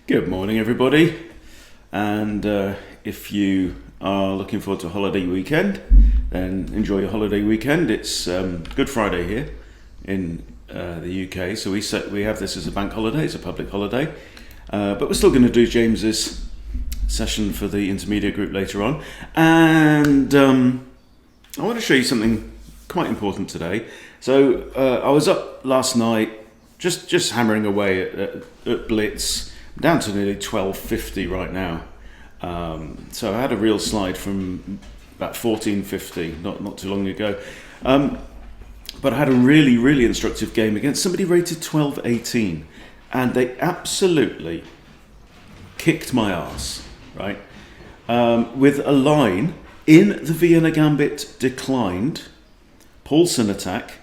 Good morning, everybody. And if you are looking forward to a holiday weekend, then enjoy your holiday weekend. It's Good Friday here in the UK, so we have this as a bank holiday. It's a public holiday, but we're still going to do James's session for the intermediate group later on. And I want to show you something quite important today. So I was up last night, just hammering away at blitz. I'm down to nearly 1250 right now. So I had a real slide from about 1450 not too long ago. But I had a really instructive game against somebody rated 1218, and they absolutely kicked my arse, right? With a line in the Vienna Gambit Declined, Paulsen Attack,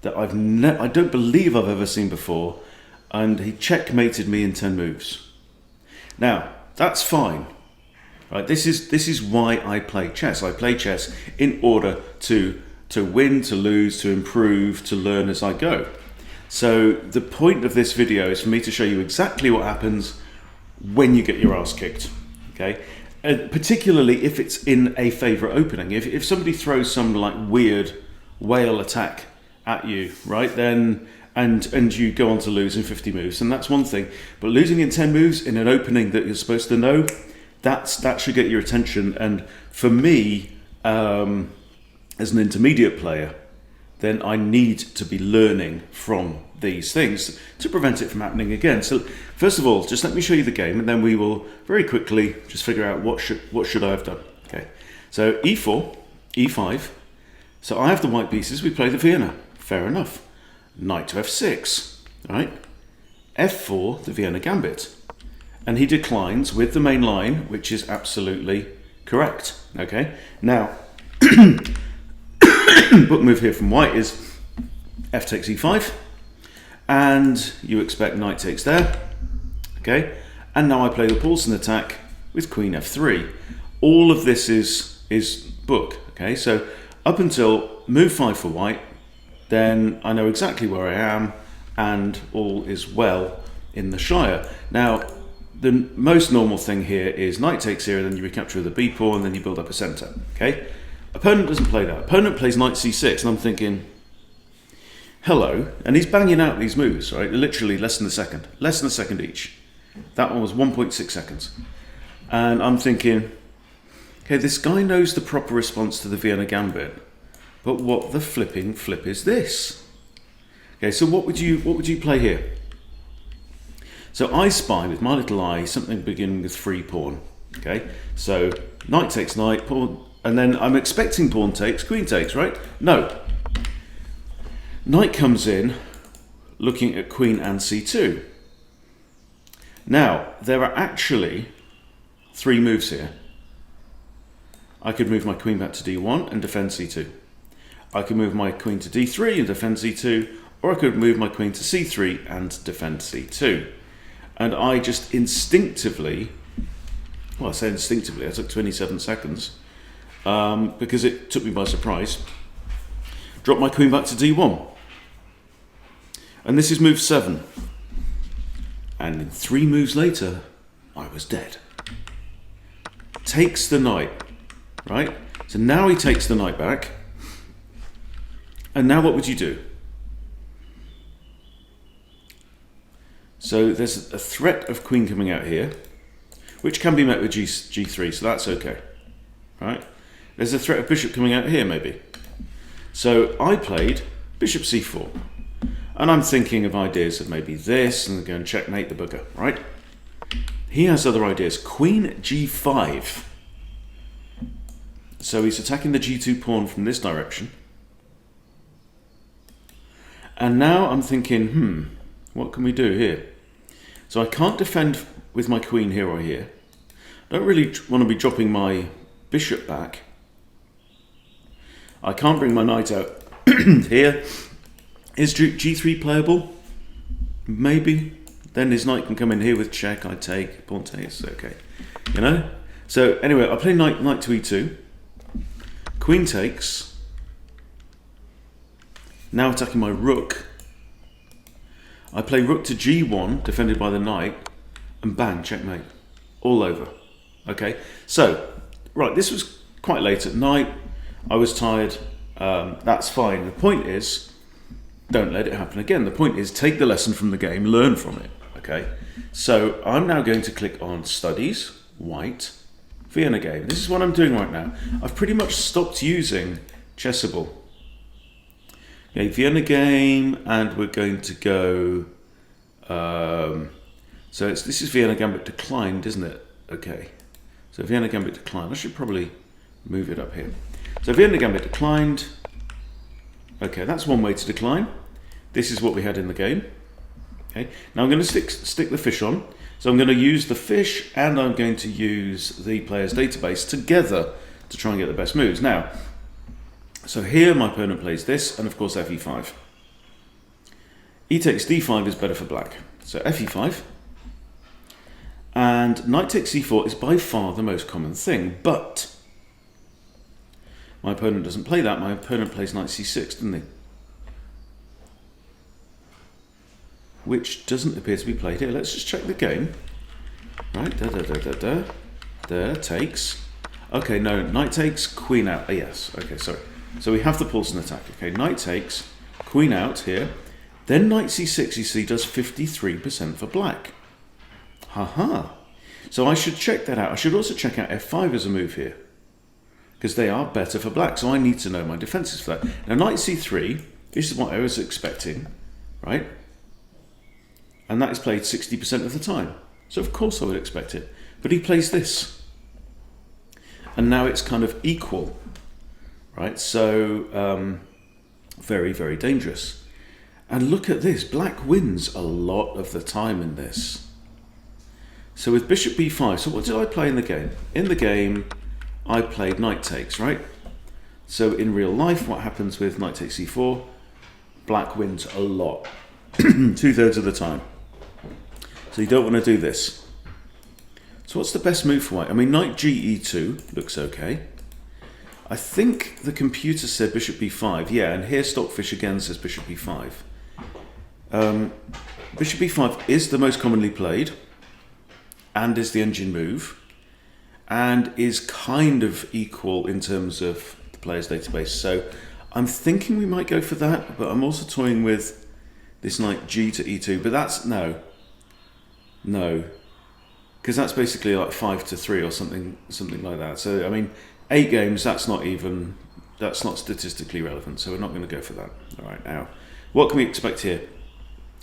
that I don't believe I've ever seen before, and he checkmated me in 10 moves. Now, that's fine, right? This is why I play chess. I play chess in order to win, to lose, to improve, to learn as I go. So the point of this video is for me to show you exactly what happens when you get your ass kicked, okay? Particularly if it's in a favourite opening. If somebody throws some like weird whale attack at you, right, then and you go on to lose in 50 moves, and that's one thing. But losing in 10 moves in an opening that you're supposed to know, that should get your attention. And for me, as an intermediate player, then I need to be learning from these things to prevent it from happening again. So first of all, just let me show you the game, and then we will very quickly just figure out what should I have done. Okay, so e4, e5. So I have the white pieces. We play the Vienna. Fair enough. Knight to f6, right? f4, the Vienna Gambit. And he declines with the main line, which is absolutely correct. Okay, now book move here from white is f takes e5, and you expect knight takes there. Okay, and now I play the Paulsen attack with queen f3. All of this is book. Okay, so up until move 5 for white, then I know exactly where I am, and all is well in the Shire. Now, the most normal thing here is knight takes here, and then you recapture the b pawn, and then you build up a centre. Okay, opponent doesn't play that. Opponent plays knight c6, and I'm thinking, hello, and he's banging out these moves, right? Literally less than a second each. That one was 1.6 seconds, and I'm thinking, okay, this guy knows the proper response to the Vienna Gambit. But what the flipping flip is this? Okay, so what would you play here? So I spy with my little eye something beginning with free pawn. Okay, so knight takes knight, pawn, and then I'm expecting pawn takes, queen takes, right? No. Knight comes in, looking at queen and c2. Now there are actually 3 moves here. I could move my queen back to d1 and defend c2. I could move my queen to d3 and defend c2, or I could move my queen to c3 and defend c2. And I just instinctively, well, I say instinctively, I took 27 seconds, because it took me by surprise, dropped my queen back to d1. And this is move 7. And in 3 moves later, I was dead. Takes the knight, right? So now he takes the knight back. And now what would you do? So there's a threat of queen coming out here, which can be met with g3, so that's okay, right? There's a threat of bishop coming out here, maybe. So I played bishop c4, and I'm thinking of ideas of maybe this, and go and checkmate the booger, right? He has other ideas. Queen g5. So he's attacking the g2 pawn from this direction. And now I'm thinking, what can we do here? So I can't defend with my queen here or here. Don't really want to be dropping my bishop back. I can't bring my knight out here. Is g3 playable? Maybe. Then his knight can come in here with check, I take, pawn takes, okay. You know? So anyway, I play knight to e2. Queen takes. Now attacking my rook. I play rook to g1, defended by the knight, and bang, checkmate. All over. Okay, so, right, this was quite late at night. I was tired. That's fine. The point is, don't let it happen again. The point is, take the lesson from the game, learn from it. Okay, so I'm now going to click on Studies, White, Vienna Game. This is what I'm doing right now. I've pretty much stopped using Chessable. Okay, Vienna Game, and we're going to go. This is Vienna Gambit Declined, isn't it? Okay, so Vienna Gambit Declined. I should probably move it up here. So Vienna Gambit Declined. Okay, that's one way to decline. This is what we had in the game. Okay, now I'm going to stick the fish on. So I'm going to use the fish and I'm going to use the player's database together to try and get the best moves. Now, so here my opponent plays this, and of course fe5. E takes d5 is better for black. So fe5. And knight takes c4 is by far the most common thing, but my opponent doesn't play that. My opponent plays knight c6, doesn't he? Which doesn't appear to be played here. Let's just check the game. Right, there, takes. Okay, no, knight takes, queen out. Yes, okay, sorry. So we have the Paulsen attack. Okay, knight takes, queen out here. Then knight c6, you see, does 53% for black. Haha. So I should check that out. I should also check out f5 as a move here, because they are better for black. So I need to know my defenses for that. Now, knight c3, this is what I was expecting, right? And that is played 60% of the time. So of course I would expect it. But he plays this. And now it's kind of equal, right? So very, very dangerous. And look at this. Black wins a lot of the time in this. So with bishop b5, so what did I play in the game? In the game, I played knight takes, right? So in real life, what happens with knight takes c4? Black wins a lot. 2/3 of the time. So you don't want to do this. So what's the best move for white? I mean, knight ge2 looks okay. I think the computer said bishop b5. Yeah, and here Stockfish again says bishop b5. Bishop b5 is the most commonly played and is the engine move and is kind of equal in terms of the player's database. So I'm thinking we might go for that, but I'm also toying with this knight g to e2, but that's no, because that's basically like 5-3 or something like that. So I mean, 8 games, that's not statistically relevant, so we're not going to go for that. All right, now what can we expect here?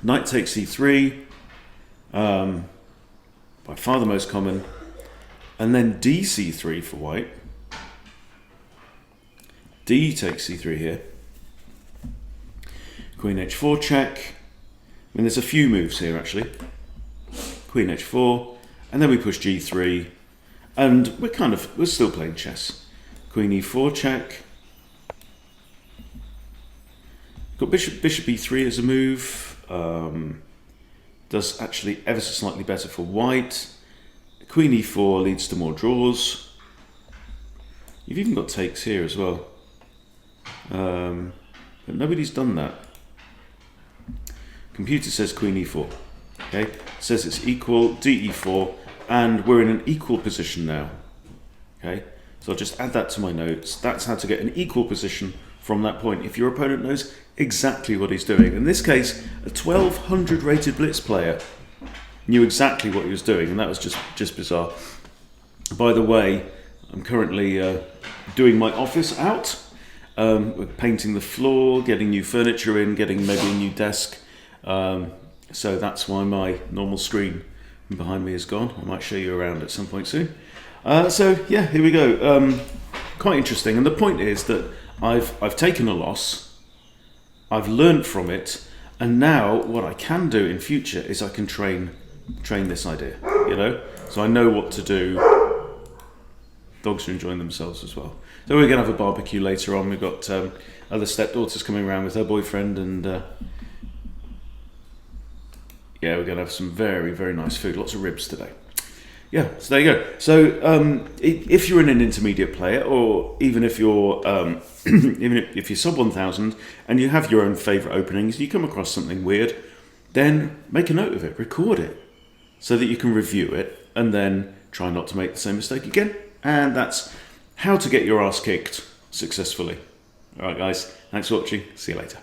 Knight takes c3, by far the most common, and then dc3 for white. D takes c3 here. Queen h4 check. I mean, there's a few moves here actually. Queen h4, and then we push g3, and we're still playing chess. Queen e4 check. Got bishop e3 as a move. Does actually ever so slightly better for white. Queen e4 leads to more draws. You've even got takes here as well. But nobody's done that. Computer says queen e4. Okay, it says it's equal, de4, and we're in an equal position now. Okay, so I'll just add that to my notes. That's how to get an equal position from that point if your opponent knows exactly what he's doing. In this case, a 1200 rated blitz player knew exactly what he was doing, and that was just bizarre. By the way, I'm currently doing my office out. We're painting the floor, getting new furniture in, getting maybe a new desk. So that's why my normal screen behind me is gone. I might show you around at some point soon. So yeah, here we go. Quite interesting. And the point is that I've taken a loss. I've learned from it, and now what I can do in future is I can train this idea. You know, so I know what to do. Dogs are enjoying themselves as well. So we're going to have a barbecue later on. We've got other stepdaughters coming around with her boyfriend, and yeah, we're going to have some very, very nice food. Lots of ribs today. Yeah, so there you go. So if you're an intermediate player, or even if you're even if you're sub 1000 and you have your own favourite openings, you come across something weird, then make a note of it, record it. so that you can review it and then try not to make the same mistake again. And that's how to get your ass kicked successfully. All right, guys, thanks for watching. See you later.